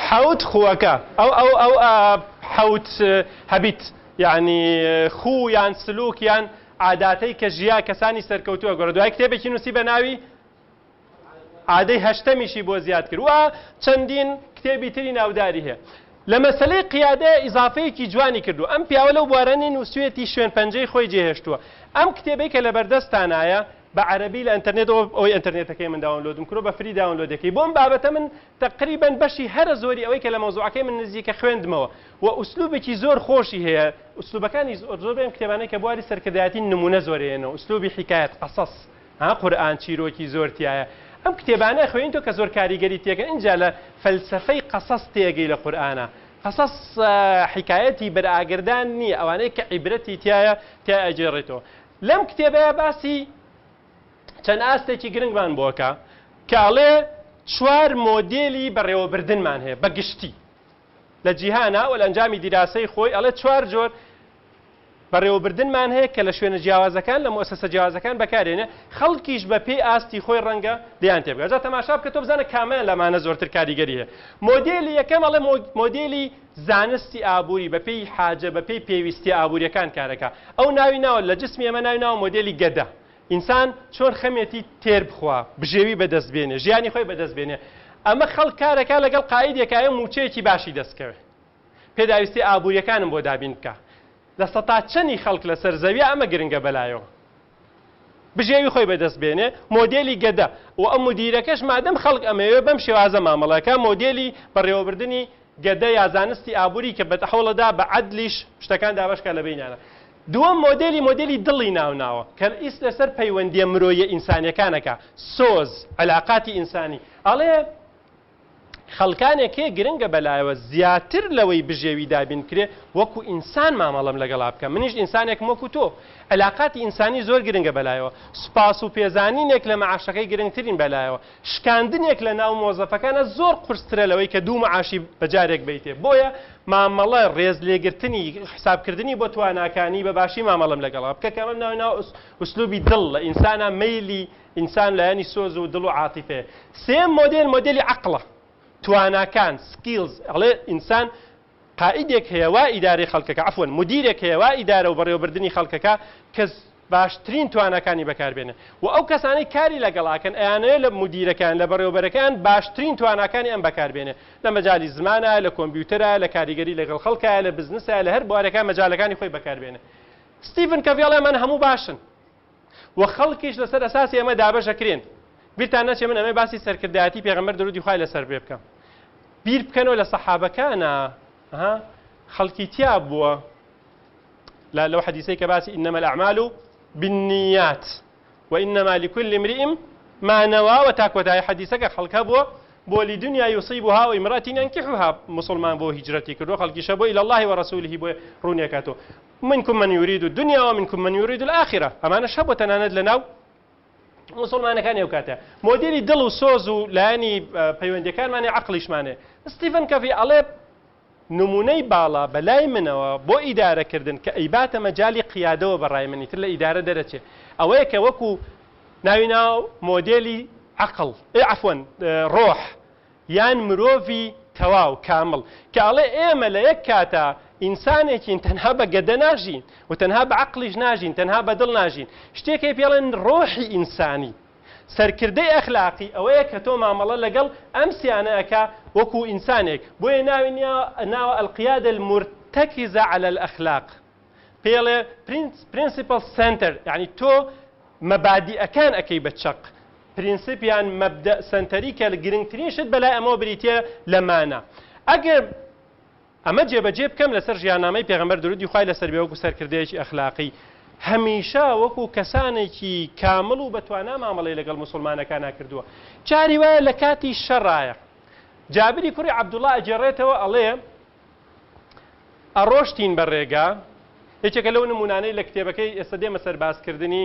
حەوت خووەکە ئەو حەوت هەبیت یعنی خوو یان سلوک یان عاداتەی کە ژیا کەسانی سەرکەوتووە گۆڕە دوای کتێبێکی نووسی بە ناوی عادەی هەشتەمیشی بۆ زیاد کرد وە چەندین کتێبی تری ناوداری هەیە لە مەسەلەی قیادە ئیزافەیەکی جوانی کردو ئەم پیاوە لەو بوارەنی نووسوێتی شوێن پەنجەی خۆی جێهێشتووە ئەم کتێبەی کە لە بەردەستانایە بە عەرەبی لە ئینتەرنێت ئەوەی ئینتەرنێتەکەی من داونلۆدم کرۆ بە فری داونلۆدەکەی بۆم بابەتە من تقریبا بەشی هەرە زۆری ئەوەی کە لە مەوزوعەکەی من نزیکە خوێندمەوە و ئوسلوبێکی زۆر خۆشی هەیە ئوسلوبەکانی زۆر بێم کتێبانەی کە بواری سەرکردایەتی نمونە زۆرێنەوە ئوسلوبی حیکایەت قەسەس قورئان چیرۆکی زۆر تایە ئەم کتێبانە خوێن تۆ کە زۆر کاریگەری تێگە اینجا لە فەلسەفەی قەسەس تێگەی لە قورئانە قەسەس حیکایەتی بەرئاگردان نییە ئەوانەیە کە عیبرەتی تایە ئەجێڕێتەوە لەم کتێبەیە باسی چەند ئاستێکی گرنگمان بۆکە کاڵێ چوار مۆدێلی بەڕێوەبردنمان هەیە بە گشتی لە جیهانە و لە ئەنجامی دیراسەی خۆی ئەڵێ چوار جۆر بەڕێوەبردنمان هەیە کە لە شوێنە جیاوازەکان لە مؤسسە جیاوازەکان بەکارێنێ خەڵکیش بە پێی ئاستی خۆی ڕەنگە دەیان تێبگات جا تەماشا بکە تۆ بزانە کامیان لەمانە زۆرتر کاریگەری هەیە مۆدێلی یەکەم ئەڵێ مۆدێلی زانستی ئابووری بە پێی حاجە بە پێی پێویستی ئابووریەکان کارەکە ئەو ناوی ناوە لە جسمی ئەمە ناوی ناوە مۆدێلی گەدە ئینسان چۆن خەمێتی تێر بخوا بژێوی بەدەستبێنێ ژیانی خۆی بەدەستبێنێ ئەمە خەڵک کارەکە لەگەڵ قایدێکایە موچەیەکی باشی دەستکەوێت پێداویستی ئابووریەکانم بۆ دابین بکە لە سەتا چەندی خەڵک لەسەر زەویە ئەمە گرنگە بەلایەوە بژێوی خۆی بەدەستبێنێ مۆدێلی گەدە و ئەم مدیرەکەش مادەم خەڵک ئەمەوێ بەم شێوازە مامەڵەکە مۆدێلی بەڕێوەبردنی گەدە یا زانستی ئابووری کە بەتەحوڵەدا بە عەدلیش شتەکان دابەشکە لە بینانە دووەم مۆدێلی دڵی ناوناوە کە ئیس لەسەر پەیوەندیە مرۆیە ئینسانیەکانەکە سۆز علاقاتی ئینسانی ئەڵێ خەڵکانێک هەیە گرنگە بەلایەوە زیاتر لەوەی بژێوی دابین کرێ وەکو ئینسان مامەڵەم لەگەڵا بکە منیش ئینسانێکم وەکو تۆ علاقاتی ئینسانی زۆر گرنگە بەلایەوە سوپاس و پێزانینێک لە مەعاشەکەی گرنگترین بەلایەوە شکاندنێک لە ناو مۆزەفەکانە زۆر قورسترە لەوەی کە دوو مەعاشی بەجارێک بیتێ بۆیە مامەڵە ڕێز لێگرتنی حسابکردنی بۆ تواناکانی بەباشی مامەڵم لەگەڵا بکە کە ئەمە ناو ئوسلوبی دڵ لە ئینسانە مەیلی ئینسان لایەنی سۆز و دڵ و عاتیفێ سێم مۆدێلی عەقڵە تواناکان سکیلز ئەڵێ ئینسان قائیدێک هەیە وا ئیدارەی خەڵکەکە عەفوەن مدیرێک هەیە وا ئیدارە و بەڕێوەبردنی خەڵکەکە کە باشترین توانەکانی بەکاربێنێ و ئەو کەسانەی کاری لەگەڵاکەن ئەیانەیە لە مدیرەکان لە بەڕێوەبەرەکان باشترین تواناکانی ئەم بەکاربێنێ لە مەجای زمانە لە کۆمپیوتەرە لە کاریگەری لەگەڵ خەڵکە لە بزنسە لە هەر بوارەکان مەجالەکانی خۆی بەکاربێنێ ستیڤن کەڤی ئەڵێ من هەموو باشن و خەڵکیش لەسەر ئەساسی ئەمە دابەشەکرێن بیرتان نەچێ من ئەمە باسی سەرکردایەتی پێغەمبەر درودی خوای لەسەر بێ بکەم بیر بکەنەوە لە سەحابەکانە خەڵکی تیا بووە لەو حەدیثەی کە باسی ئینەمە الأعمال بالنیات وإنما لكل امرئ ما نوى وتاكوتای حەدیثەکە خەڵکە بووە بۆ لدنيا يصيبها وامرأة ينكحها مسلمان بۆ هیجرەتی کردو خەڵکیشە بۆ إلى الله ورسوله بۆ ڕوونیەکاتەوە منكم من يريد الدنيا ومنكم من يريد الآخرة ئەمانە شەبوە تەنانەت لەناو مسلمانەکانی ئەو کاتە مۆدێلی دڵ و سۆز و لایەنی پەیوەندیەکانمانێ عەقڵیشمانێ ستیڤن کەڤی ئەڵێ نمونەی باڵا بەلای منەوە بۆ ئیدارەکردن کە ئەیباتە مەجالی قیادەوە بەڕای منی تر لە ئیدارە دەرەچێ ئەوەیە کە وەکو ناوی ناو مۆدێلی عەقڵ عەفوەن ڕۆح یان مرۆڤی تەواو کامڵ کە ئەڵێ ئێمە لە یەک کاتە ئینسانێکین تەنها بە گەدە ناژین و تەنها بە عەقلیش ناژین تەنها بە دڵ ناژین شتێکی پێڵێن ڕۆحی ئینسانی سەرکردەی ئەخلاقی ئەوەیە کە تۆ مامەڵە لەگەڵ ئەم سیانە ئەکا وەکو ئینسانێک بۆیە ناوە القیادە المرتەکیزە على الأخلاق پێڵێ principal center یعنی تۆ مەبادیئەکان ئەەکەی بە چەق پرینسیپیان مەبدە سنتەری کە گرنگترین شت بەلای ئەمەوە بریتە لەمانە ئەگەر ئەمە جێبەجێ بکەم لەسەر ژیاننامەی پێغەمبەر درودی خوای لەسەر بێ وەکو سەرکردەیەکی ئەخلاقی هەمیشە وەکو کەسانێکی کامل و بەتوانا مامەڵەی لەگەڵ موسڵمانەکان ناکردووە جاری وایە لە کاتی شەڕایە جابری کوڕی عەبدوڵڵا ئەجێڕێتەوە ئەڵێ ئەڕۆشتین بە ڕێگا یەکێکە لەو نمونانەی لە کتێبەکەی ئێستا دێمە سەر باسکردنی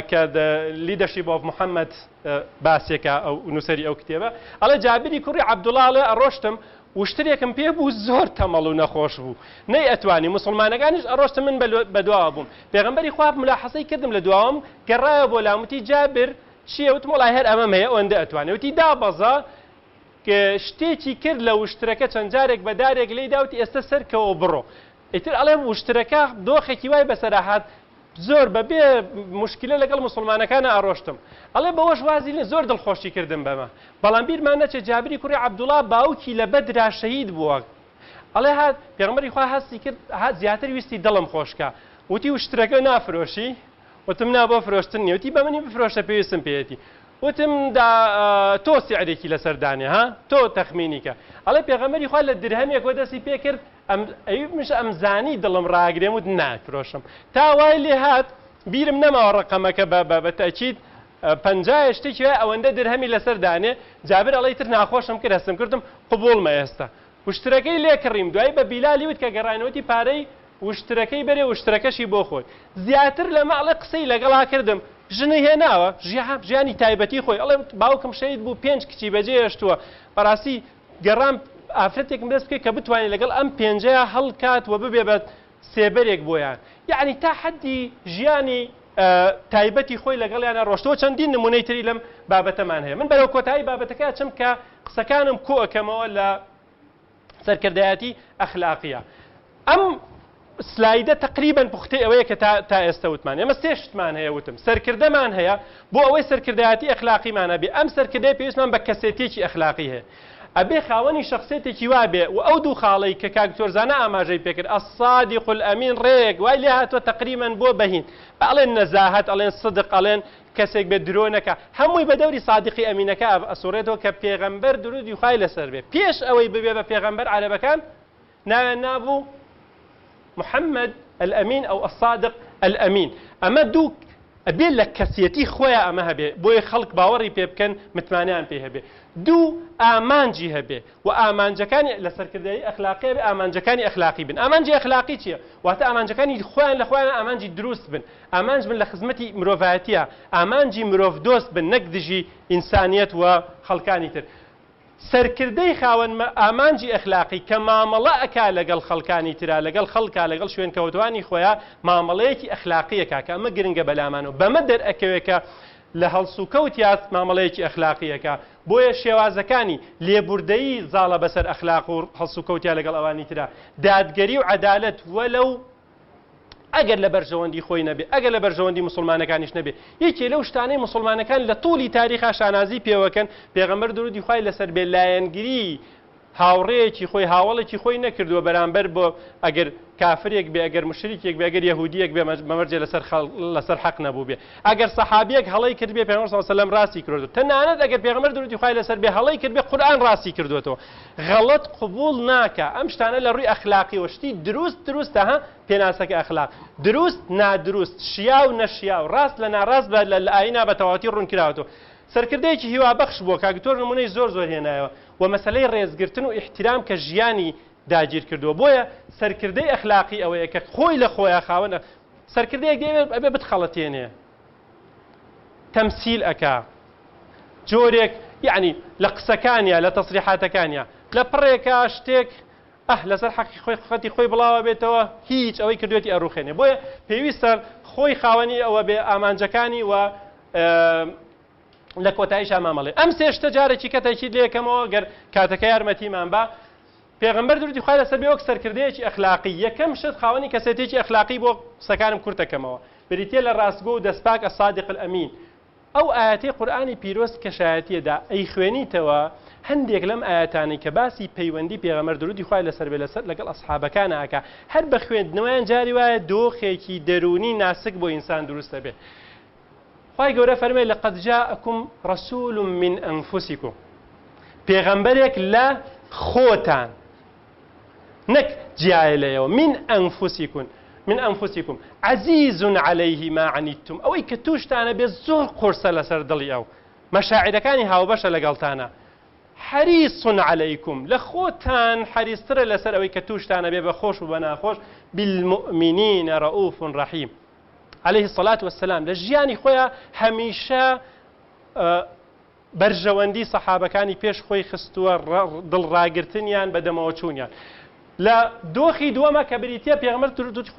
کە لیدەرشیپ ئۆف محەممەد باسێکە ئەو نووسری ئەو کتێبە ئەڵێ جابری کوڕی عەبدوڵڵا ئەڵێ ئەڕۆشتم وشترێکم پێ بوو زۆر تەمەڵ و نەخۆش بوو نەی ئەتوانی موسڵمانەکانیش ئەڕۆشتم من بەدواوە بووم پێغەمبەری خوا ملاحەزەی کردم لە دواوم گەڕایە بۆ لاموتی جابر چییە وتم وڵای هەر ئەمەم هەیە ئەوەندە ئەتوانێ وتی دابەزە کە شتێکی کرد لە وشترەکە چەند جارێک بەدارێک لێی داوتی ئێستا سەرکەوە بڕۆ ئیتر ئەڵێ وشترەکە دۆخێکی وای بەسەراهات زۆر بەبێ مشکلە لەگەڵ موسڵمانەکانە ئەڕۆشتم ئەڵێ بەوەش وازی لێ زۆر دڵخۆشی کردم بەمە بەڵام بیرمان نەچێ جابری کوڕی عەبدوڵڵا باوکی لە بەدرا شەهید بووە ئەڵێ هات پێغەمبەری خوا هەستی کرد هات زیاتر ویستی دڵم خۆشکە وتی وشترەکە نافرۆشی وتم نا بۆ فرۆشتن نیە وتی بە منی بفرۆشە پێویستم پێیەتی وتم تۆ سیعرێکی لەسەردانێ ها تۆ تەخمینیکە ئەڵێ پێغەمبەری خوا لە درهەمێک وەدەستی پێ کرد ئەویش ئەمزانی دڵم ڕاگرێم وت نافرۆشم تا وای لێ هات بیرم نەماوە ڕقەمەکە بە تەکید 50 شتێکی ئەوەندە درهەمی لەسەر دانێ جابر ئەڵێ تر ناخۆشم کرد هەستم کردم قبوڵمە ئێستا وشترەکەی لێ کڕیم دوای بە بیلالی وت کە گەڕانەوەتی پارەی وشترەکەی بەرێ وشترەکەشی بۆ خۆی زیاتر لەمە ئەڵێ قسەی لەگەڵا کردم ژنی هێناوە ژیانی تایبەتی خۆی ئەڵێ باوکم شەهید بوو 5 کچی بەجێ هێشتووە بەڕاستی گەڕام ئافرەتێکم دەست بکەیت کە بتوانێت لەگەڵ ئەم 5 هەڵکات و ببێ بە سێبەرێک بۆیان یعنی تا حەدی ژیانی تایبەتی خۆی لەگەڵیانە ڕۆشتەوە چەندین نمونەی تری لەم بابەتەمان هەیە من بەرەو کۆتایی بابەتەکە چم کە قسەکانم کۆ ئەەکەمەوە لە سەرکردایەتی ئەخلاقیە ئەم سلایدە تقریبا پوختەی ئەوەیە کە تا ئێستا وتمان ئێمە سێ شتمان هەیە وتم سەرکردەمان هەیە بۆ ئەوەی سەرکردایەتی ئەخلاقیمانە بێ ئەم سەرکردەی پێویستمان بە کەسێتێکی ئەخلاقی هەیە ئەبێ خاوەنی شخصێتێکی وابێ و ئەو دوو خاڵەی کە کاکتۆرزانە ئاماژەی پێکرد الصادق الأمين ڕێک وای لێ هاتووە تقریبا بۆ بەهین ئەڵێن نەزاهەت ئەڵێن صدق ئەڵێن کەسێک بێ درۆنەکە هەمووی بە دەوری صادقی ئەمینەکە ئەسوڕێتەوە کە پێغەمبەر درودی خوای لەسەر بێ پێش ئەوەی ببێ بە پێغەمبەر عەرەبەکان ناویان نابوو محمد الأمين أو الصادق الأمين أما دوو ئەبێ لە کەسیەتی خۆیان ئەمە هەبێ بۆیە خەڵک باوەڕی پێ بکەن متمانیان پێ هەبێ دوو ئامانجی هەبێ و ئامانجەکانی لە سەرکردایی ئەخلاقی بێ ئامانجەکانی ئەخلاقی بن ئامانجی ئەخلاقی چییە واتە ئامانجەکانی خۆیان لە خۆیان ئامانجی دروست بن ئامانج بن لە خزمەتی مرۆڤایەتیە ئامانجی مرۆڤ دۆست بن نەک دژی ئینسانیەت و خەڵکانی تر سەرکردەی خاوەن ئامانجی ئەخلاقی کە مامەڵە ئەکا لەگەڵ خەڵکانی ترا لەگەڵ خەڵکا لەگەڵ شوێن کەوتوانی خۆیان مامەڵەیەکی ئەخلاقیەکە کە ئەمە گرنگە بەلامانەوە بەمە دەرئەکەوێکە لە هەڵسوکەوتیات مامەڵەیەکی ئەخلاقیەکە بۆیە شێوازەکانی لێبوردەیی زاڵە بەسەر ئەخلاق و هەڵسوکەوتیا لەگەڵ ئەوانی ترا دادگەری و عەدالەت وەلەو ئەگەر لە بەرژەوەندی خۆی نەبێ ئەگەر لە بەرژەوەندی مسلمانەکانیش نەبێ یەکێ لەو شتانەی مسلمانەکان لە توولی تاریخا شانازی پێوەکەن پێغەمبەر درودی خوای لەسەر بێ لایەنگری هاوڕێیەکی خۆی هاوڵێکی خۆی نەکردووە بەرامبەر بۆ ئەگەر کافرێک بێ ئەگەر مشریکێک بێ ئەگەر یەهودیەک بێ بەمەرجێ لەسەر حەق نەبوو بێ ئەگەر سەحابیەک هەڵەی کرد بێ پێغەمبەر صلی الله علیه و سلم ڕاستی کردو تەنانەت ئەگەر پێغەمبەر درودی خوای لەسەر بێ هەڵەی کرد بێ قورئان ڕاستی کردوێتەوە غەڵەت قبول ناکە ئەم شتانە لە ڕووی ئەخلاقی وشتی دروستە ها پێناسەکە ئەخلاق دروست نادروست شیا و نەشیا و ڕاست لە ناڕاست بە لە ئاینا بە تەواوەتی ڕوون کراوەتەوە سەرکردەیەکی هیوابەخش بووە کاکتۆر نمونەی زۆر هێنایەوە و مەسەلەی ڕێزگرتن و احترام کە ژیانی داگیر کردووە بۆیە سەرکردەی ئەخلاقی ئەوەیە کە خۆی لە خۆیان خاوەنە سەرکردەیەک دەیەوێت ئەبێ بتخەڵەتێنێ تەمسیل ئەکا جۆرێک یعنی لە قسەکانیە لە تەسریحاتەکانیە لە پڕێکە شتێک لەسەر حەقی خەتی خۆی بڵاوە بێتەوە هیچ ئەوەی کردوێتی ئەڕوخێنێ بۆیە پێویستە خۆی خاوەنی ئەوە بێ ئامانجەکانی و لە کۆتاییش مامەڵێ ئەم سێشتە جارێکی کە تاکید لێکەمەوە گەر کاتەکە یارمەتیمان بە پێغەمبەر درودی خوای لەسەر بێ وەک سەرکردەیەکی ئەخلاقی یەکەم شت خاوەنی کەسێتێکی ئەخلاقی بۆ قسەکانم کورتەکەمەوە بریتێ لە ڕاستگۆ و دەستپاک الصادق الأمين ئەو ئاەتەی قورئانی پیرۆست کە شایەتیەدا ئەی خوێنیتەوە هەندێک لەم ئاەتانەی کە باسی پەیوەندی پێغەمبەر درودی خوای لەسەر بێ لەسەر لەگەڵ ئەسحابەکانە ئاکا هەر بە خوێندنەوەیان جاری وایە دۆخێکی دەرونی ناسک بۆ ئینسان دروستە بێ خوای گەورە فەرمێ لەقەد جاءکم رەسوول من ئەنفوسیکم پێغەمبەرێک لە خۆتان نەک جیایە لەیەوە من أنفسكم عزيز عليه ما عنتم أو إيك توشتانا بزور قرصة لسر دلي أو مشاعر كاني هاو باشا لقلتانا حريص عليكم لخوتان حريص ترى لسر أو إيك توشتانا ببخوش وبناخوش بالمؤمنين رؤوف رحيم عليه الصلاة والسلام لجياني خويا هميشا برجواندي صحابة كاني بيش خوي خستوا دل راقرتنيان بدمو چونيان لا دۆخی دووەمە کە بریتە پێغەمبەر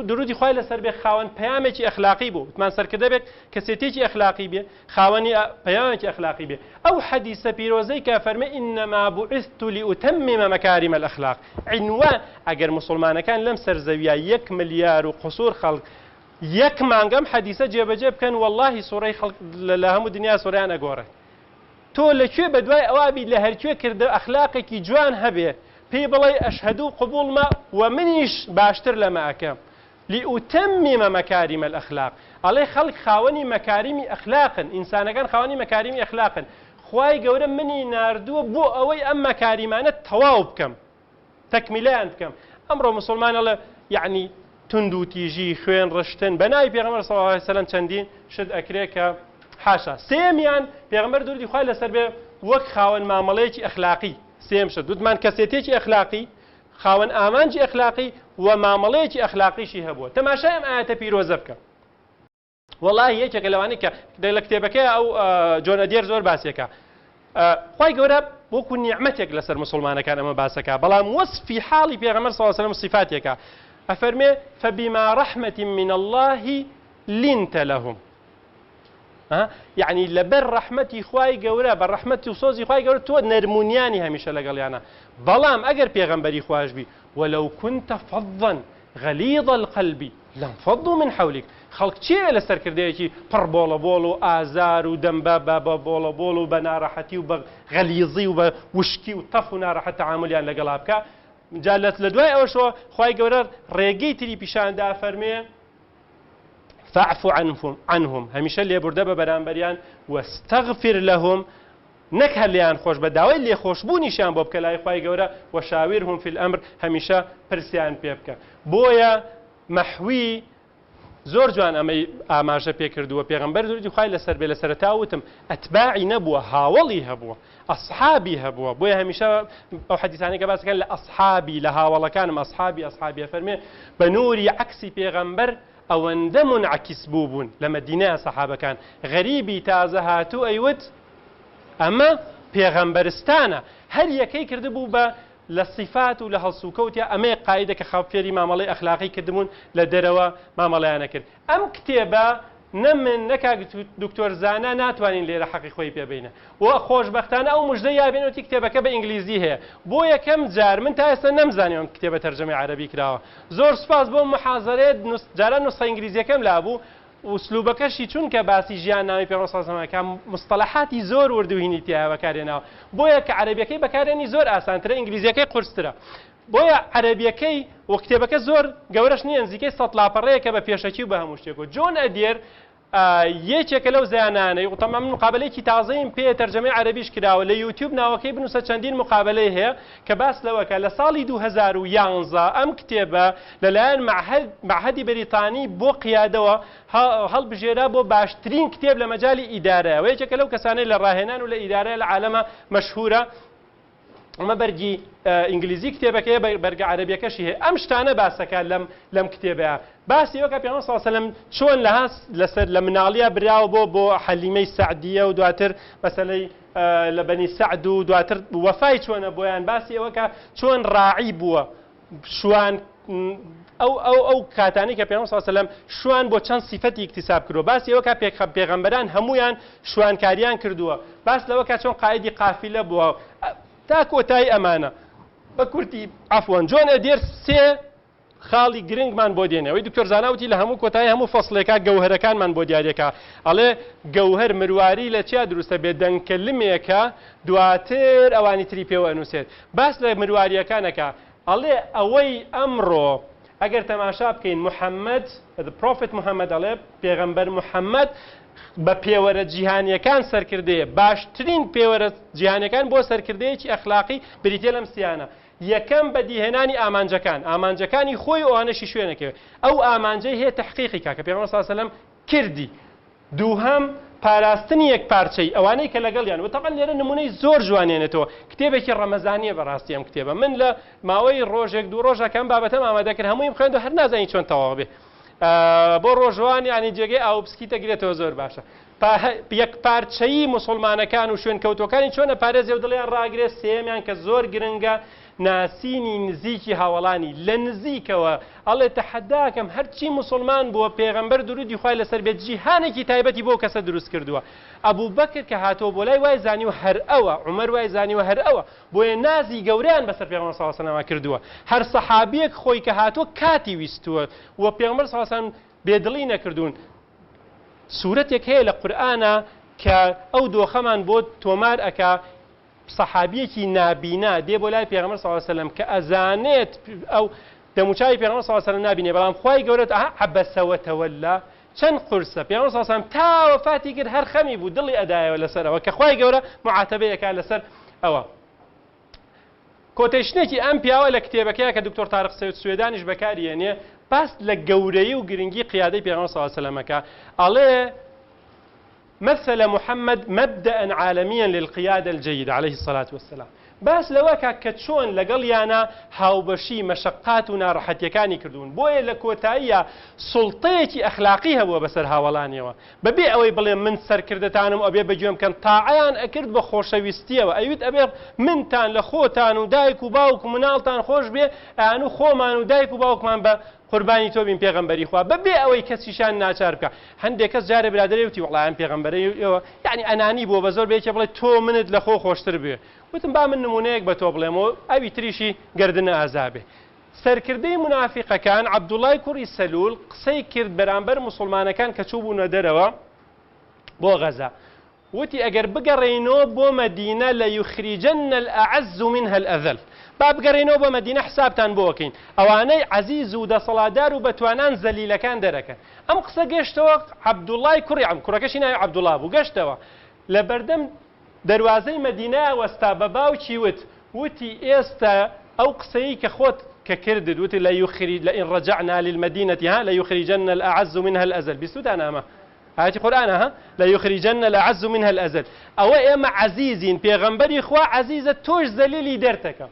درودی خوای لەسەر بێ خاوەن پەیامێکی ئەخلاقی بوو وتمان سەرکردە بێت کەسێتێکی ئەخلاقی بێ خاوەنی پەیامێکی ئەخلاقی بێ ئەو حەدیسە پیرۆزەی کە فەرمێ ئینەما بوعثت لئوتمم مەکارم الأخلاق عنوان ئەگەر مسلمانەکان لەم سەرزەویە 1 ملیار و قسوور خەڵک یەک مانگەم حەدیسە جێبەجێ بکەن واللهی سوڕەی خەڵک لە هەموو دنیا سوڕیان ئەگۆڕێت تۆ لەکوێ بەدوای ئەوابی لە هەرکوێ کردە ئەخلاقێکی جوان هەبێ پێی بڵێ ئەشهەدو قبوڵمە و منیش باشتر لەمە ئەکەم لئوتمم مەکارم الأخلاق ئەڵێ خەڵک خاوەنی مەکاریمی ئەخلاقن ئینسانەکان خاوەنی مەکاریمی ئەخلاقن خوای گەورە منی ناردووە بۆ ئەوەی ئەم مەکاریمانە تەواو بکەم تەکمیلیان بکەم ئەمڕۆ مسلمان ئەڵێ یعنی تند و تیژی خوێن ڕشتن بەناوی پێغەمبەر صلی الله علیه وسلم چەندین شت ئەکرێ کە حاشا سێمیان پێغەمبەر درودی خوای لەسەر بێ وەک خاوەن مامەڵەیەکی ئەخلاقی سێم شت دوتمان کەسێتێکی ئەخلاقی خاوەن ئامانجی ئەخلاقی و مامەڵەیەکی ئەخلاقیشی هەبووە تەماشای ئەم ئاەتە پیرۆزە بکە وەڵاهی یەکێکە لەوانەی کە لە کتێبەکەی ئەو جۆنە دێر زۆر باسێکە خوای گەورە وەکو نیعمەتێک لەسەر مسلمانەکان ئەمە باسەکە بەڵام وەصفی حاڵی پێغەمبەر صلی الله علیه وسلم صفاتێکە ئەفەرمێ فبما رحمة من الله لنت لهم يعني لبر رحمتي خواي جورا بر رحمتي وصوزي خواي جورا تو نرمونياني هميشه لقليانا بلام اگر پیغمبري خواش بي ولو كنت فظا غليظ القلب لانفضوا من حولك خلق چی لسر کرده کی پر بولا بولو آزار و دنبا بابا بولا بولو بنارحتي و بغليظي و وشكي و طف و نارحت تعامليان لقلابك جالت لدواي او شو خواي جورا ريگي تري پیشان دا فرمي فاعف عنهم همیشه لی برده به برانبریان واستغفر لهم نکه لیان خوش بداوی لی خوشبونیشان باب کلای خوای گوره و شاورهم فی الامر همیشه پرسیان پیبکه بویا محوی زۆر جوان ئەمەی ئاماژە پێکردووە پێغەمبەر درودی خوای لەسەر بێ لەسەرەتا وتم ئەتباعی نەبووە هاوڵی هەبووە ئەصحابی هەبووە بۆیە هەمیشە ئەو حەدیثانەی کە باسەکەن لە ئەصحابی لە هاوڵەکانم ئەصحابی فەرمێ بە نووری عەکسی پێغەمبەر ئەوەندە منعکس بوون لە مەدینە سەحابەکان غەریبی تازە هاتوو ئەیوت ئەمە پێغەمبەرستانە هەر یەکەی کردبوو بە لە صفات و لە هەڵسوکەوتیا ئەمەیە قاعدە کە خاوفێری مامەڵەی ئەخلاقی کردبوون لە دەرەوە مامەڵەیانە کرد ئەم کتێبە نە من نە کاک دکتۆر زانا ناتوانین لێرە حەقی خۆی پێبینە و خۆشبەختانە ئەو موژدە یابێنەوەتی کتێبەکە بە ئینگلیزی هەیە بۆ یەکەم جار من تا ئێستا نەمزانێ ئەم کتێبە تەرجەمەی عەرەبی کراوە زۆر سوپاس بۆ محازەرەیە جارە نوسخە ئینگلیزیەکەم لابوو وسلوبەکەشی چونکە باسی ژیان ناوی پێغەمبەر صلی الله علیه و سلم مصطلحاتی زۆر وردوهینی تیا بەکارێناوە بۆیە کە عەرەبیەکەی بەکارێنی زۆر ئاسانترە ئینگلیزیەکەی قورسترە بۆیە عەرەبیەکەی و کتێبەکە زۆر گەورەش نییە نزیکەی 100 لاپەڕەیەکە بە پێشەکی و بە هەموو شتێک و جۆن ئەدێر یەکێکە لەو زیانانەی و تەمام مقابلەیەکی تازەیم پێ تەرجەمەی عەرەبیش کراوە لە یوتیوب ناوەکەی بنووسە چەندین مقابلەی هەیە کە باس لەوەکە لە ساڵی 2011 ئەم کتێبە لەلایەن معهەدی بەریتانی بۆ قیادەوە هەڵبژێرا بۆ باشترین کتێب لە مەجالی ئیدارەیە و یەکێکە لەو کەسانەی لە ڕاهێنان و لە ئیدارەیە لە عالەمە مەشهورە ئەمە بەرگی ئینگلیزی کتێبەکەی بەرگە عەرەبیەکەشی هەیە ئەم شتانە باسەکە لەم کتێبەیە باسی ئەوە کە پێغەمبەر صلی الله علیه و سلم چۆن لەسەر لە مناڵیە براوە بۆ حەلیمەی سەعدیە و دواتر مەسەلەی لە بەنی سەعد و دواتر وەفای چۆنە بۆیان باسی ئەوە کە چۆن ڕاعی بووە شوان ئەو کاتانی کە پێغەمبەر صلی الله علیه و سلم شوان بۆ چەند صفەتی اکتساب کردووە باسی ئەوە کە پێغەمبەران هەمویان شوانکاریان کردووە باس لەوە کە چۆن قائیدی قافیلە بووە تا کۆتایی ئەمانە بە کورتی عفوان جۆن ئەدێر سێ خاڵی گرنگمان بۆ دێنەوەی دکتۆر زاناوتی لە هەموو کۆتایی هەموو فەسڵێکا گەوهرەکانمان بۆ دیارێکە ئەڵێ گەوهر مرواری لە چیا دروستە بێ دەنگکەلمێکە دواتر ئەوانی تری پێوە ئەنووسێت باس لە مروواریەکانەکە ئەڵێ ئەوەی ئەمڕۆ ئەگەر تەماشا بکەین محەممەد پرۆفێت محەممەد ئەڵێ پێغەمبەر محەممەد بە پێوەرە جیهانیەکان سەرکردەیە باشترین پێوەرە جیهانیەکان بۆ سەرکردەیەکی ئەخلاقی بریتێ لەم سیانە یەکەم بەدیهێنانی ئامانجەکانی خۆی ئەوانەشی شوێنەکەوێت ئەو ئامانجەی هەیە تەحقیقی کاکە پێغەمبەر صلی الله علیه و سلم کردی دووهەم پاراستنی یەک پارچەی ئەوانەی کە لەگەڵیان و تەقەن لێرە نمونەی زۆر جوانێنێتەوە کتێبێکی ڕەمەزانیە بەڕاستی ئەم کتێبە من لە ماوەی ڕۆژێک دوو ڕۆژەکەم بابەتەم ئامادە کرد هەمووی بخوێن و هەر نازانی چۆن تەواو بێ بۆ ڕۆژوان ینی جێگەی ئاوبسکی تەگرێتەوە زۆر باشە یەک پارچەیی موسڵمانەکان و شوێن کەوتەکانی چۆنە پارێزێ و دڵیان ڕاگرێت سێمیان کە زۆر گرنگە ناسینی نزیکی هاوڵانی لە نزیکەوە ئەڵێ تەحەداکەم هەرچی موسڵمان بووە پێغەمبەر درودی خوای لەسەر بێت جیهانێکی تایبەتی بۆ کەسە دروست کردووە ئەبوو بەکر کە هاتۆ بۆ لای وای زانی و هەر ئەوە عومەر وای زانی و هەر ئەوە بۆیە نازی گەوریان بەسەر پێغەمبەر صلی الله علیه و سلم کردووە هەر سەحابیەک خۆی کە هاتۆ کاتی ویستووە و پێغەمبەر صلی الله علیه و سلم بێدڵی نەکردوون سورەتێک هەیە لە قورئانە کە ئەو دۆخەمان بۆ تۆمار ئەکا صحابیەکی نابینا دێ بۆ لای پێغەمبەر صلی الله علیه و سلم کە ئەزانێت ئەو دەموچاوی پێغەمبەر صلی الله علیه و سلم نابینێ بەڵام خوای گەورە عەبەسە وەتەوەلا چەند قورسە پێغەمبەر صلی الله علیه و سلم تا وەفاتی کرد هەر خەمی بوو دڵی ئەدایەوە لەسەرەوە کە خوای گەورە معاتەبەیەکا لەسەر ئەوە کۆتێشنێکی ئەم پیاوە لە کتێبەکەیە کە دکتۆر تارق سوێدانیش بەکارهێنێ باس لە گەورەی و گرنگی قیادەی پێغەمبەر صلی الله علیه و سلم ئەڵێ مثل محمد مبدأ عالميا للقيادة الجيدة عليه الصلاة والسلام باس لەوەکە کە چۆن لەگەڵیانە هاوبەشی مەشقات و ناڕەحەتیەکانی کردوون بۆیە لە کۆتاییە سوڵتەیەکی ئەخلاقی هەبووە بەسەر هاوڵانیەوە بەبێ ئەوەی بڵێ من سەرکردتانم ئەبێ بەگوێم کەن تاعیان ئەکرد بە خۆشەویستیەوە ئەویت ئەبێ منتان لە خۆتان و دایک و باوک و مناڵتان خۆش بێ ئەیان و خۆمان و دایک و باوکمان بە قوربانی تۆ بین پێغەمبەری خوا بەبێ ئەوەی کەسیشان ناچار بکە هەندێک کەس جارێ برادەرێ وتی وەڵایان پێغەمبەرەی یعنی ئەنانی بۆ بە زۆر بێکێ بڵێ تۆ منت لە خۆ خۆشتر بێ وتم با من نمونەیەک بە تۆ بڵێمەوە ئەوی تریشی گردنە ئازابێ سەرکردەی منافقەکان عەبدوڵای کوڕی سەلول قسەی کرد بەرامبەر موسڵمانەکان کە چوو بوونە دەرەوە بۆ غەزا وتی ئەگەر بگەڕێینەوە بۆ مەدینە لەیوخریجەنە الأعز منها الأذل با بگەڕێنەوە بۆ مەدینە حسابتان بۆ بکەین ئەوانەی عەزیز و دەسەڵاتدار و بەتوانان زەلیلەکان دەرەکەن ئەم قسە گەشتەوە عەبدوڵای کوڕی کوڕەکەشی ناوی عەبدوڵا بوو گەشتەوە لە بەردەم دەروازەی مەدینە وەستا بە باوکی وتی ئێستا ئەو قسەی کە خۆت کە کردت وتی لئن رجعنا للمدينة ليخرجن الأعز منها الأذل بیستوتان ئەمە آية قرآن لا يخرجن الأعز منها الأذل أو إما عزيزين بيغمبري خوا عزيزة توش ذليلي درتك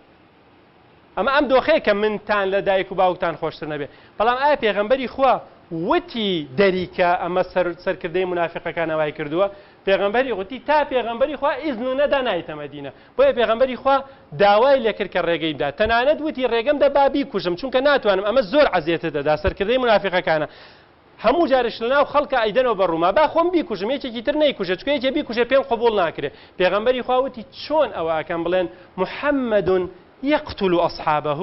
أما أم دوخيك من تان لدايك وباوكتان خوشتر نبي بلام آية بيغمبري خوا وتي دريكا أما سركردي منافقة كان واي كردوا پێغەمبەری گوتی تا پێغەمبەری خوا ئیزن و نەدا نایتە مەدینە بۆیە پێغەمبەری خوا داوای لێکرد کە ڕێگەی بدا تەنانەت وتی ڕێگەم دە با بیکوژم چونکە ناتوانم ئەمە زۆر عەزیەتە دەدا سەرکردەی منافقەکانە هەموو جارش لەناو خەڵکە ئەیدەنەوە بەڕووما با خۆم بیکوژم یەکێکی تر نەیکوژێت چکە یەکێ بیکوژێ پێم قبوڵ ناکرێت پێغەمبەری خوا وتی چۆن ئەوە ئەکەم بڵێن محەممەد یەقتل ئەصحابەه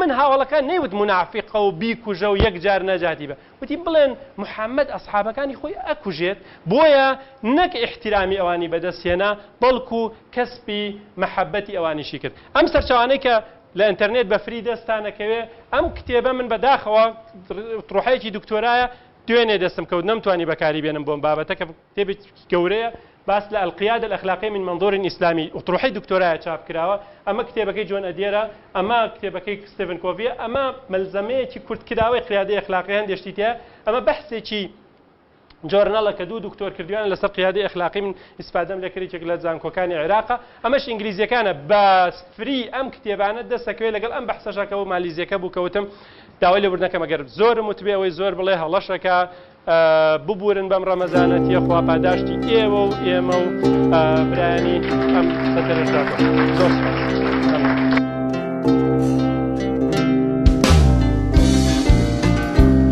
من هاوڵەکان نەیوت منافقە و بیکوژە و یەک جار نەجاتی بە وتی بڵێن محەممەد ئەصحابەکانی خۆی ئەکوژێت بۆیە نەک احترامی ئەوانی بەدەستێنا بەڵکو کەسبی مەحەبەتی ئەوانیشی کرد ئەم سەرچاوانەی کە لە ئینتەرنێت بە فری دەستانەکەوێ ئەم کتێبە من بەداخەوە ڕوحەیەکی دکتۆرایە دوێنێ دەستم کەوت نەمتوانی بەکاری بێنم بۆم بابەتە کە کتێبی گەورەیە باس لە القيادة الأخلاقية من منظور إسلامي وطروحي دكتوراه چاپ کراوە ئەمە کتێبەکەی جۆن ئەدێرە ئەمە کتێبەکەی ستیڤن کۆڤیە ئەمە مەلزەمەیەکی کورتکراوەی قیادەی ئەخلاقی هەندێشتی تێ ئەمە بەحسێکی جۆرناڵە کە دوو دکتۆر کردویان لەسەر قیادەی ئەخلاقی من ئیسپادەم لە کردێک لە زانکۆکانی عێراقە ئەمەش ئینگلیزیەکانە بە فری ئەم کتێبانە دەستەکەوێت لەگەڵ ئەم بەحسەشەکە و مالیزیەکە بوو کەوتم داوای لێبوردنەکەم ئەگەر زۆرم وتبێ ئەوەی زۆر بڵێ هەڵەشەکە ببورن بەم ڕەمەزانەتیە خوا پاداشتی ئێوە و ئێمە و برانی ئەم سەتەرەشاتەوە زۆر سپاس